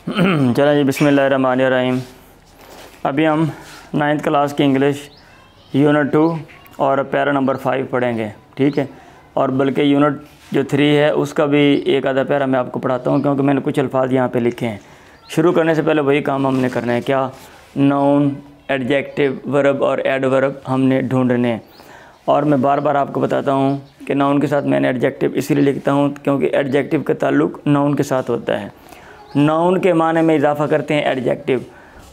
चलो जी, बिस्मिल्लाहिर्रहमानिर्रहीम। अभी हम 9th क्लास की इंग्लिश यूनिट 2 और पैरा नंबर 5 पढ़ेंगे, ठीक है। और बल्कि यूनिट जो 3 है उसका भी एक आधा पैरा मैं आपको पढ़ाता हूँ, क्योंकि मैंने कुछ अल्फाज यहाँ पे लिखे हैं। शुरू करने से पहले वही काम हमने करना है, क्या, नाउन, एडजेक्टिव, वर्ब और एडवर्ब हमने ढूंढने हैं। और मैं बार बार आपको बताता हूँ कि नाउन के साथ मैंने एडजेक्टिव इसलिए लिखता हूँ क्योंकि एडजेक्टिव का ताल्लुक नाउन के साथ होता है। नाउन के माने में इजाफा करते हैं एडजेक्टिव,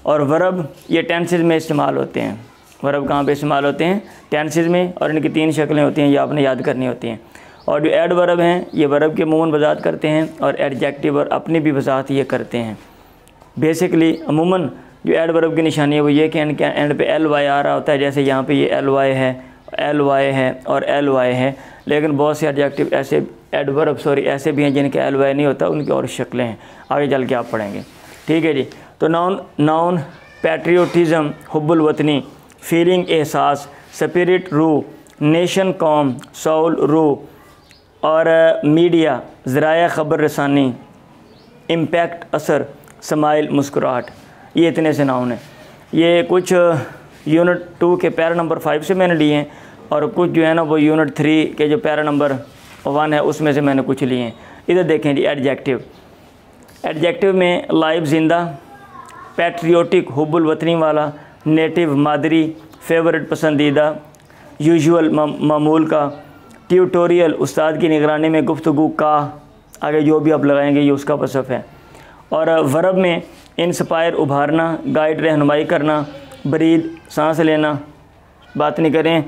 और वर्ब ये टेंसेस में इस्तेमाल होते हैं। वर्ब कहाँ पे इस्तेमाल होते हैं? टेंसेस में, और इनकी 3 शक्लें होती हैं, ये आपने याद करनी होती हैं। और जो एडवर्ब हैं ये वर्ब के अमूमन वजाहत करते हैं, और एडजेक्टिव और अपनी भी वजाहत ये करते हैं। बेसिकली अमूमन जो एडवर्ब की निशानी है वो ये कि इनके एंड पे ly आ रहा होता है, जैसे यहाँ पे ये ly है और ly है। लेकिन बहुत से एडजेक्टिव ऐसे ऐसे भी हैं जिनके ly नहीं होता, उनकी और शक्लें हैं, आगे चल के आप पढ़ेंगे, ठीक है जी। तो नाउन पैट्रियोटिज़म, हुब्बुल वतनी, फीलिंग एहसास, स्पिरिट रूह, नेशन कौम, सोल रूह, और मीडिया ज़राया ख़बर रसानी, इम्पैक्ट असर, स्माइल मुस्कुराहट, ये इतने से नाउन हैं। ये कुछ यूनिट 2 के पैरा नंबर 5 से मैंने लिए हैं, और कुछ जो है ना वो यूनिट 3 के जो पैरा नंबर 1 है उसमें से मैंने कुछ लिए हैं। इधर देखें जी, एडजेक्टिव में लाइव ज़िंदा, पैट्रियोटिक हुब्बुल वतनी वाला, नेटिव मादरी, फेवरेट पसंदीदा, यूजुअल मामूल का, ट्यूटोरियल उस्ताद की निगरानी में गुफ्तगू का, आगे जो भी आप लगाएंगे ये उसका वसफ़ है। और वर्ब में इंस्पायर उभारना, गाइड रहनुमाई करना, ब्रीद सांस लेना, बात नहीं करें,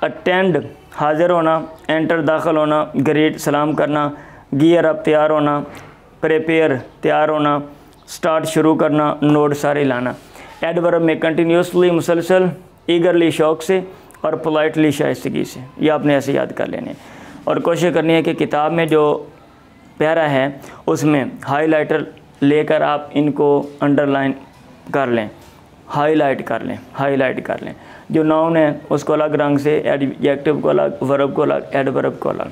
अटेंड हाज़िर होना, एंटर दाखिल होना, ग्रीट सलाम करना, गियर अप तैयार होना, प्रिपेयर तैयार होना, स्टार्ट शुरू करना, नोट सारे लाना। एडवर्ब में कंटिन्यूसली मुसलसल, ईगरली शौक़ से, और पोलाइटली शाइस्तगी से। ये आपने ऐसे याद कर लेने। और कोशिश करनी है कि किताब में जो पैरा है उसमें हाईलाइटर लेकर आप इनको अंडरलाइन कर लें, हाईलाइट कर लें। जो नाउन है उसको अलग रंग से, एडजेक्टिव को अलग, वर्ब को अलग, एडवर्ब को अलग,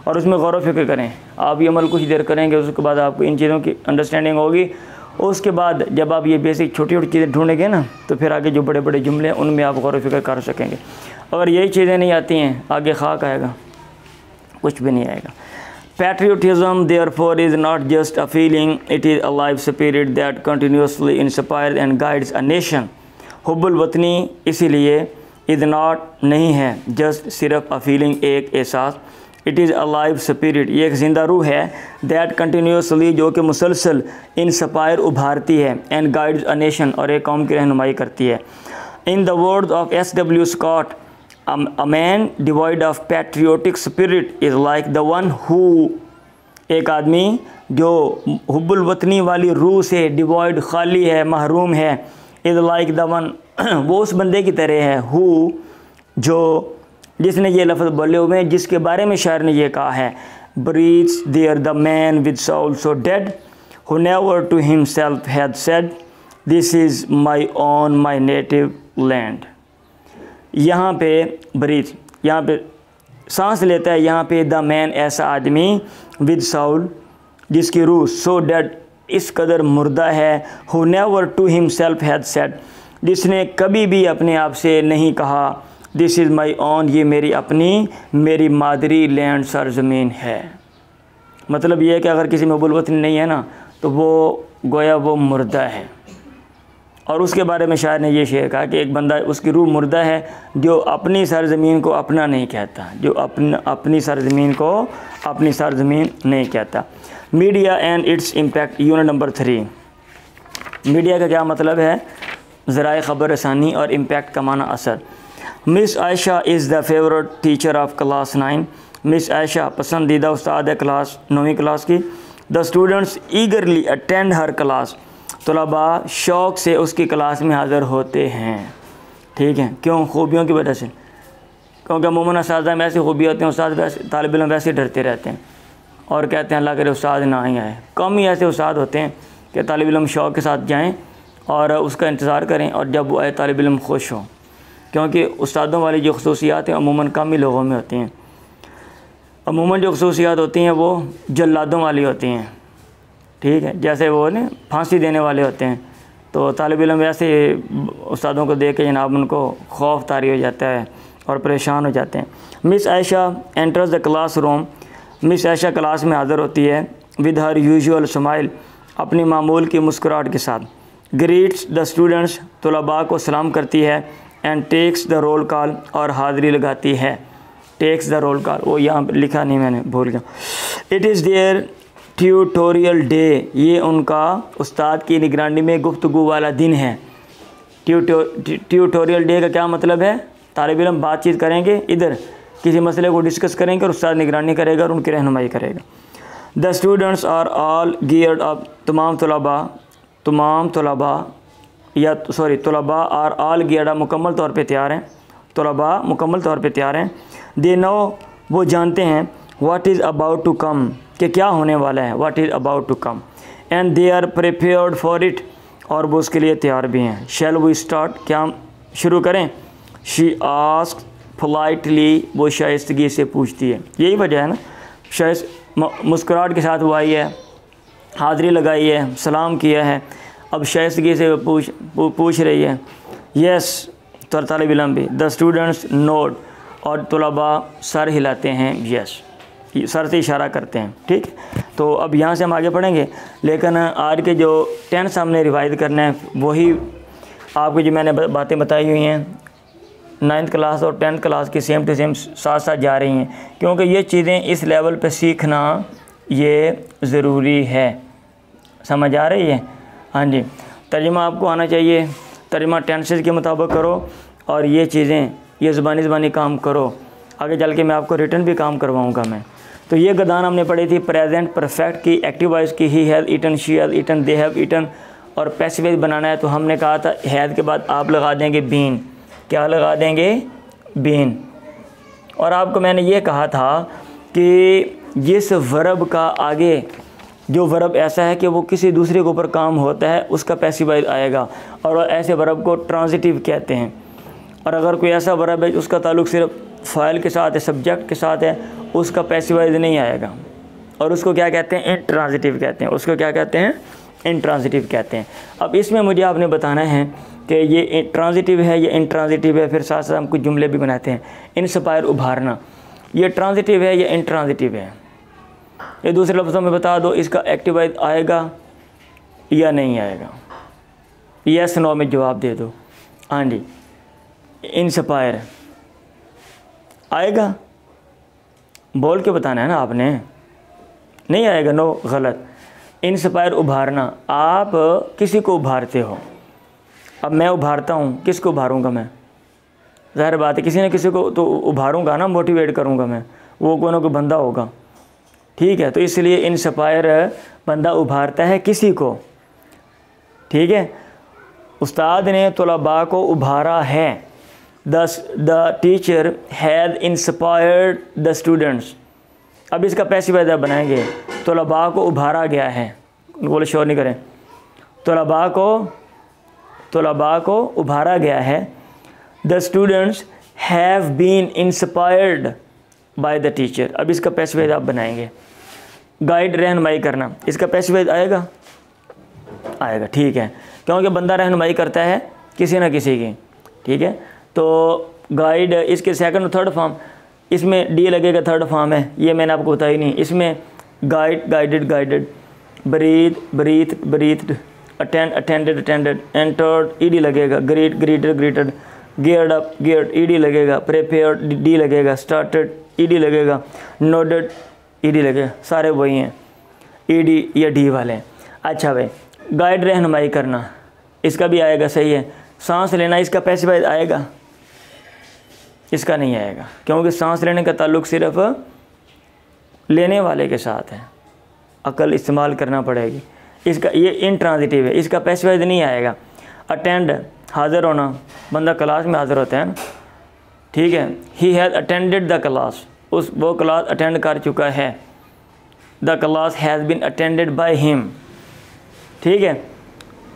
और उसमें गौर व फिक्र करें। आप ये अमल कुछ देर करेंगे, उसके बाद आपको इन चीज़ों की अंडरस्टैंडिंग होगी। उसके बाद जब आप ये बेसिक छोटी छोटी चीज़ें ढूंढेंगे ना, तो फिर आगे जो बड़े बड़े जुमले हैं उनमें आप गौर व फिक्र कर सकेंगे। अगर यही चीज़ें नहीं आती हैं, आगे खाक आएगा, कुछ भी नहीं आएगा। Patriotism therefore is not just a feeling, it is a life spirit that continuously inspires and guides a nation. हुब्बुल वतनी इसीलिए is not नहीं है just सिर्फ a feeling, एक एहसास, it is a life spirit, ये एक ज़िंदा रूह है, that continuously जो कि मुसलसल inspire उभारती है, and guides a nation और एक कौम की रहनुमाई करती है। In the words of S.W. Scott, a man devoid of patriotic spirit is like the one who, एक आदमी जो हुब्बुल वतनी वाली रूह से डिवॉइड, खाली है, महरूम है, is like the one वो उस बंदे की तरह है, who जो जिसने ये लफ्ज़ बोले हुए हैं, जिसके बारे में शायर ने ये कहा है, breathes there the man with soul so dead who never to himself had said this is my own my native land। यहाँ पे ब्रीथ, यहाँ पे सांस लेता है, यहाँ पे द मैन ऐसा आदमी, विद साउल जिसकी रूह, सो डेड इस कदर मुर्दा है, who never to himself had said जिसने कभी भी अपने आप से नहीं कहा, दिस इज़ माई ओन ये मेरी अपनी, मेरी मादरी लैंड सरजमीन है। मतलब ये है कि अगर किसी में हुब्बुल वतनी नहीं है ना, तो वो गोया वो मुर्दा है। और उसके बारे में शायर ने ये शेर कहा कि एक बंदा, उसकी रूह मुर्दा है जो अपनी सरज़मीन को अपना नहीं कहता, जो अपनी सरज़मीन को अपनी सरज़मीन नहीं कहता। Media and its impact, unit number 3। Media का क्या मतलब है? ज़राए ख़बर रसानी, और इम्पैक्ट का माना असर। Miss Ayesha is the favourite teacher of class 9। Miss Ayesha पसंदीदा उस्ताद है क्लास 9वीं क्लास की। The students ईगरली attend her class, तलबा शौक़ से उसकी क्लास में हाज़िर होते हैं, ठीक है। क्यों? खूबियों की वजह से, क्योंकि अमूमन उस्ताद में ऐसी खूबी होती हैं, उस्ताद वैसे, तालिब इल्म वैसे डरते रहते हैं और कहते हैं अल्लाह करे उस्ताद ना ही आए। कम ही ऐसे उस्ताद होते हैं कि तालिब इल्म शौक़ के साथ जाएँ और उसका इंतज़ार करें, और जब वो आए तालिब इल्म खुश हो, क्योंकि उस्तादों वाली जो खसूसियात हैं अमूमन कम ही लोगों में होती हैं। अमूमन जो खसूसियात होती हैं वो जल्लादों वाली होती हैं, ठीक है, जैसे वो ना फांसी देने वाले होते हैं, तो तालिब इल्म वैसे उस्तादों को देख के जनाब उनको खौफ तारी हो जाता है और परेशान हो जाते हैं। Miss Ayesha enters the class room, miss Ayesha class में हाज़िर होती है विद हर यूजुअल स्माइल, अपनी मामूल की मुस्कुराहट के साथ। ग्रीट्स द स्टूडेंट्स, तलबा को सलाम करती है। And takes the roll call, और हाज़िरी लगाती है। टेक्स द रोल कॉल, वो यहाँ लिखा नहीं, मैंने भूल गया। It is their tutorial day, ये उनका उस्ताद की निगरानी में गुफ्तगू वाला दिन है। ट्यूटोरियल डे का क्या मतलब है? तालिब इल्म बातचीत करेंगे, इधर किसी मसले को डिस्कस करेंगे और उस्ताद निगरानी करेगा और उनकी रहनुमाई करेगा। The students are all geared up, तलबा आर ऑल गियर्ड अप, मुकम्मल तौर पे तैयार हैं। तलबा मुकम्मल तौर पे तैयार हैं। दे नो, वो जानते हैं। What is about to come, कि क्या होने वाला है। What is about to come. And they are prepared for it, और वो उसके लिए तैयार भी हैं। शैल वी स्टार्ट, क्या हम शुरू करें? शी आस्क्ड पोलाइटली, वो शाइस्तगी से पूछती है। यही वजह है ना, मुस्कुराहट के साथ वो आई है, हाज़िरी लगाई है, सलाम किया है, अब शाइस्तगी से पूछ रही है। यस, तालिब इल्म भी। द स्टूडेंट्स नोड, और तलबा सर हिलाते हैं। यस, सर से इशारा करते हैं। ठीक, तो अब यहाँ से हम आगे पढ़ेंगे, लेकिन आज के जो 10 हमने रिवाइज करना है वही आपको जो मैंने बातें बताई हुई हैं 9th क्लास और 10th क्लास की सेम टू सेम साथ साथ जा रही हैं, क्योंकि ये चीज़ें इस लेवल पे सीखना ये ज़रूरी है। समझ आ रही है? हाँ जी। तर्जुमा आपको आना चाहिए, तर्जुमा टेंसेस के मुताबिक करो, और ये चीज़ें ये ज़बानी काम करो। आगे चल के मैं आपको रिटर्न भी काम करवाऊँगा मैं। तो ये गदान हमने पढ़ी थी प्रेजेंट परफेक्ट की, एक्टिव वॉइस की, he has eaten, she has eaten, they have eaten. और पैसिव वॉइस बनाना है तो हमने कहा था हैज़ के बाद आप लगा देंगे बीन। क्या लगा देंगे? बीन। और आपको मैंने ये कहा था कि जिस वर्ब का आगे जो वर्ब ऐसा है कि वो किसी दूसरे के ऊपर काम होता है उसका पैसिव वॉइस आएगा, और ऐसे वर्ब को ट्रांजिटिव कहते हैं। और अगर कोई ऐसा वर्ब है उसका ताल्लुक़ सिर्फ फ़ाइल के साथ है, सब्जेक्ट के साथ है, उसका पैसिव वॉइस नहीं आएगा, और उसको क्या कहते हैं? इंट्रांजिटिव कहते हैं। उसको क्या कहते हैं? इंट्रांजिटिव कहते हैं। अब इसमें मुझे आपने बताना है कि ये ट्रांजिटिव है, ये इंट्रांजिटिव है, फिर साथ साथ हम कुछ जुमले भी बनाते हैं। इंस्पायर, उभारना, ये ट्रांजिटिव है, ये इंट्रांजिटिव है। ये दूसरे लफ्ज़ों में बता दो, इसका एक्टिव वॉइस आएगा या नहीं आएगा? यस नो में जवाब दे दो। हाँ जी, इंस्पायर आएगा, बोल के बताना है ना आपने। नहीं आएगा, नो, गलत। इंस्पायर, उभारना, आप किसी को उभारते हो। अब मैं उभारता हूँ, किसको उभारूँगा मैं? ज़ाहिर बात है किसी न किसी को तो उभारूँगा ना, मोटिवेट करूँगा मैं, वो कोई ना कोई बंदा होगा। ठीक है, तो इसलिए इंस्पायर बंदा उभारता है किसी को। ठीक है, उस्ताद ने तलबा को उभारा है। The teacher has inspired the students. अब इसका पैसिव वॉइस बनाएंगे, तलबा को उभारा गया है। बोले शोर नहीं करें। तलबा को उभारा गया है। The students have been inspired by the teacher. अब इसका पैसिव वॉइस आप बनाएंगे। गाइड, रहनुमाई करना, इसका पैसिव वॉइस आएगा? आएगा। ठीक है, क्योंकि बंदा रहनुमाई करता है किसी न किसी की। ठीक है, तो गाइड, इसके सेकंड और थर्ड फॉर्म, इसमें डी लगेगा, थर्ड फॉर्म है, ये मैंने आपको बताई नहीं। इसमें guide, guided, guided, breathe, breathe, breathed, attend, attended, attended, entered, ED लगेगा, greet, greeted, greeted, geared up, geared, ED लगेगा, प्रिपेयर्ड, डी लगेगा, स्टार्टेड, ईडी लगेगा, नोडेड, ईडी लगेगा। सारे वही हैं, ईडी या डी वाले। अच्छा भाई, गाइड, रहनुमाई करना, इसका भी आएगा, सही है। सांस लेना, इसका पैसिव वॉइस आएगा? इसका नहीं आएगा, क्योंकि सांस लेने का ताल्लुक़ सिर्फ लेने वाले के साथ है, अकल इस्तेमाल करना पड़ेगी। इसका ये इंट्रांजिटिव है, इसका पैसिव वॉइस नहीं आएगा। अटेंड, हाज़िर होना, बंदा क्लास में हाज़िर होता है ना। ठीक है, he has attended the class, वो क्लास अटेंड कर चुका है। The class has been attended by him. ठीक है,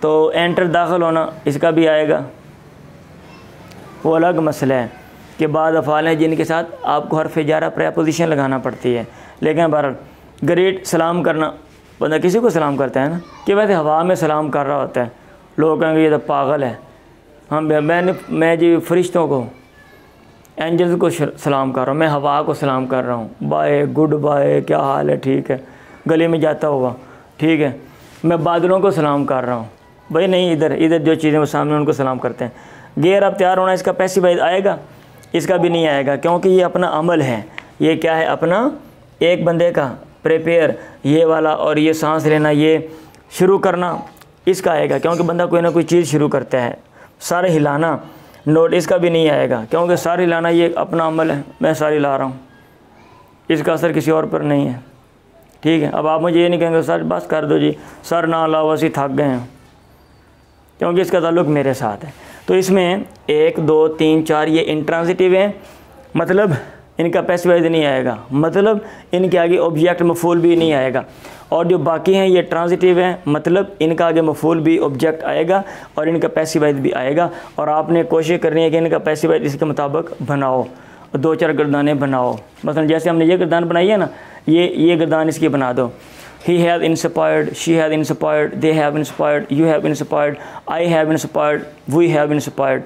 तो एंटर, दाखिल होना, इसका भी आएगा। वो अलग मसला है कि बाद अफ़ाल हैं जिनके साथ आपको हर्फ जारा प्रेपोजिशन लगाना पड़ती है, लेकिन बहरहाल ग्रीट, सलाम करना, बंदा किसी को सलाम करता है ना, कि वैसे हवा में सलाम कर रहा होता है, लोग कहेंगे ये तो पागल है। मैं जी फरिश्तों को, एंजल्स को सलाम कर रहा हूँ, मैं हवा को सलाम कर रहा हूँ, बाय, गुड बाय, क्या हाल है, ठीक है, गली में जाता हुआ, ठीक है। मैं बादलों को सलाम कर रहा हूँ, भाई नहीं, इधर जो चीज़ें वो सामने उनको सलाम करते हैं। गैर अब तैयार होना, इसका पैसिव आएगा? इसका भी नहीं आएगा, क्योंकि ये अपना अमल है। ये क्या है? अपना एक बंदे का प्रिपेयर, ये वाला, और ये सांस लेना, ये शुरू करना, इसका आएगा, क्योंकि बंदा कोई ना कोई चीज़ शुरू करता है। सारे हिलाना, नोट, इसका भी नहीं आएगा, क्योंकि सारे हिलाना ये अपना अमल है, मैं सारे हिला रहा हूँ, इसका असर किसी और पर नहीं है, ठीक है। अब आप मुझे ये नहीं कहेंगे सर बस कर दो जी, सर ना लाओ, ऐसे थक गए हैं, क्योंकि इसका ताल्लुक मेरे साथ है। तो इसमें 1 2 3 4 ये इंट्रांजिटिव हैं, मतलब इनका पैसिव नहीं आएगा, मतलब इनके आगे ऑब्जेक्ट मफूल भी नहीं आएगा। और जो बाकी हैं ये ट्रांजिटिव हैं, मतलब इनका आगे मफूल भी ऑब्जेक्ट आएगा और इनका पैसिव भी आएगा। और आपने कोशिश करनी है कि इनका पैसिव इसके मुताबिक बनाओ, 2-4 गर्दानें बनाओ। मसलन जैसे हमने ये गर्दान बनाई है ना, ये गर्दान इसकी बना दो। He has inspired, she has inspired, they have inspired, you have inspired, I have inspired, we have inspired.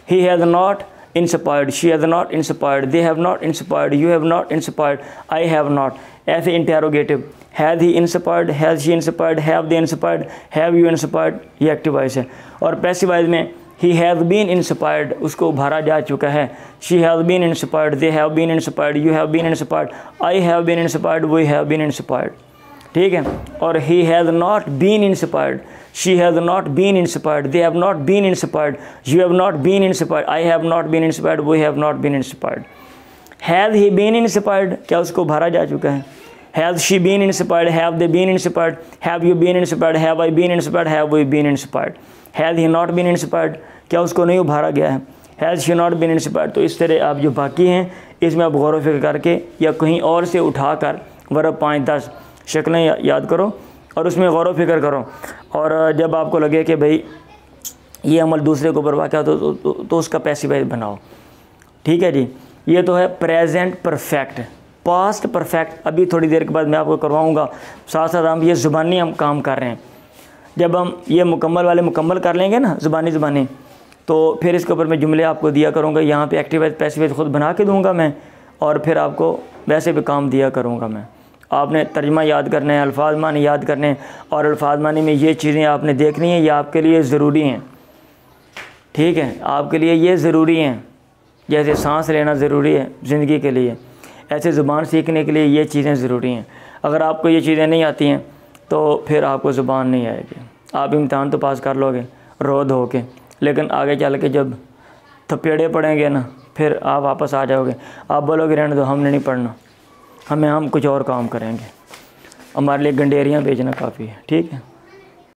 He has not inspired, she has not inspired, they have not inspired, you have not inspired, I have not. ऐसे interrogative, has he inspired, has she inspired, have they inspired, have you inspired, ये active voice है। और passive voice में he has been inspired, उसको उभारा जा चुका है। she has been inspired, they have been inspired, you have been inspired, I have been inspired, we have been inspired, ठीक है। और he has not been inspired, she has not been inspired, they have not been inspired, you have not been inspired, I have not been inspired, we have not been inspired. Has he been inspired, क्या उसको भरा जा चुका है। Has she been inspired, have they been inspired, have you been inspired, have I been inspired, have we been inspired. Has he not been inspired, क्या उसको नहीं उभारा गया है। Has she not been inspired। तो इस तरह आप जो बाकी हैं इसमें आप गौर व फिक्र करके या कहीं और से उठाकर वर्ब 5-10 शक्लें याद करो और उसमें गौर व फिक्र करो। और जब आपको लगे कि भाई ये अमल दूसरे को बर्बाद किया तो उसका पैसिव बनाओ, ठीक है जी। ये तो है प्रेजेंट परफेक्ट। पास्ट परफेक्ट अभी थोड़ी देर के बाद मैं आपको करवाऊँगा, साथ साथ हम ये ज़ुबानी हम काम कर रहे हैं। जब हम ये मुकम्मल कर लेंगे ना ज़ुबानी, तो फिर इसके ऊपर मैं जुमले आपको दिया करूँगा। यहाँ पे एक्टिव पैसिव खुद बना के दूँगा मैं, और फिर आपको वैसे भी काम दिया करूँगा मैं। आपने तर्जमा याद करना है, अल्फाज मानी याद करने हैं, और अल्फाज मानी में ये चीज़ें आपने देखनी है, ये आपके लिए ज़रूरी हैं, ठीक है। आपके लिए ये ज़रूरी हैं, जैसे सांस लेना ज़रूरी है ज़िंदगी के लिए, ऐसे ज़ुबान सीखने के लिए ये चीज़ें ज़रूरी हैं। अगर आपको ये चीज़ें नहीं आती हैं तो फिर आपको ज़ुबान नहीं आएगी। आप इम्तहान तो पास कर लोगे रो धो के, लेकिन आगे चल के जब थपेड़े पड़ेंगे ना, फिर आप वापस आ जाओगे, आप बोलोगे रहने दो, हमने नहीं पढ़ना, हम कुछ और काम करेंगे, हमारे लिए गंडेरियाँ बेचना काफ़ी है, ठीक है।